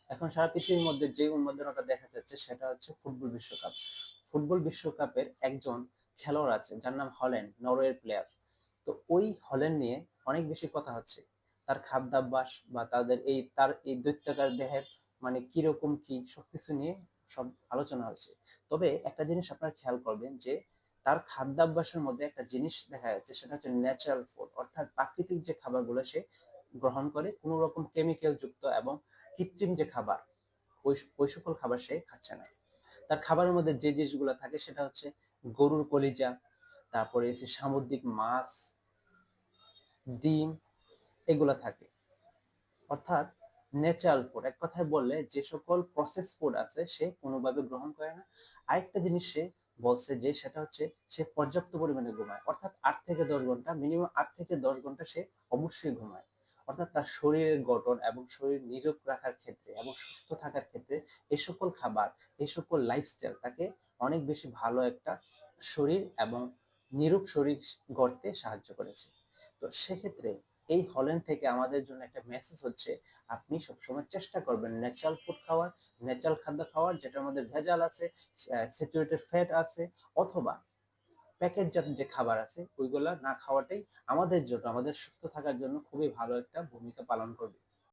এখন সারা পৃথিবীর মধ্যে যে উন্মাদনাটা দেখা যাচ্ছে সেটা হচ্ছে ফুটবল বিশ্বকাপ। ফুটবল বিশ্বকাপের একজন খেলোয়াড় আছে যার নাম হল্যান্ড, নরওয়ের প্লেয়ার। তো ওই হল্যান্ড নিয়ে অনেক বেশি কথা হচ্ছে। তার খাদ্যাভ্যাস বা তার এই দৈত্যাকার দেহের মানে কিরকম কি সবকিছু নিয়ে সব আলোচনা হচ্ছে। তবে একটা জিনিস আপনারা খেয়াল করবেন যে তার খাদ্যাভ্যাসের মধ্যে একটা জিনিস দেখা যাচ্ছে, সেটা হচ্ছে ন্যাচারাল ফুড, অর্থাৎ প্রাকৃতিক যে খাবারগুলো সে গ্রহণ করে, কোনো রকম কেমিক্যাল যুক্ত এবং কৃত্রিম যে খাবার, ওই সকল খাবার সে খাচ্ছে না। তার খাবারের মধ্যে যে জিনিসগুলো থাকে সেটা হচ্ছে গরুর কলিজা, তারপরে হচ্ছে সামুদ্রিক মাছ, ডিম, এগুলা থাকে। অর্থাৎ ন্যাচারাল ফুড, এক কথায় বললে যে সকল প্রসেস ফুড আছে সে কোনোভাবে গ্রহণ করে না। আরেকটা জিনিস সে বলছে যে সেটা হচ্ছে সে পর্যাপ্ত পরিমাণে ঘুমায়, অর্থাৎ 8 থেকে 10 ঘন্টা, মিনিমাম 8 থেকে 10 ঘন্টা সে অবশ্যই ঘুমায়। অর্থাৎ তার শরীরের গঠন এবং শরীর নিরোগ রাখার ক্ষেত্রে এবং সুস্থ থাকার ক্ষেত্রে এই সকল খাবার, এই সকল লাইফস্টাইল তাকে অনেক বেশি ভালো একটা শরীর এবং নিরোগ শরীর গড়তে সাহায্য করেছে। তো সেক্ষেত্রে এই হল্যান্ড থেকে আমাদের জন্য একটা মেসেজ হচ্ছে, আপনি সবসময় চেষ্টা করবেন ন্যাচারাল ফুড খাওয়ার, ন্যাচারাল খাদ্য খাওয়ার, যেটার মধ্যে ভেজাল আছে, স্যাচুরেটেড ফ্যাট আছে, অথবা প্যাকেটজাত যে খাবার আছে ওইগুলা না খাওয়াটাই আমাদের জন্য, আমাদের সুস্থ থাকার জন্য খুবই ভালো একটা ভূমিকা পালন করবে।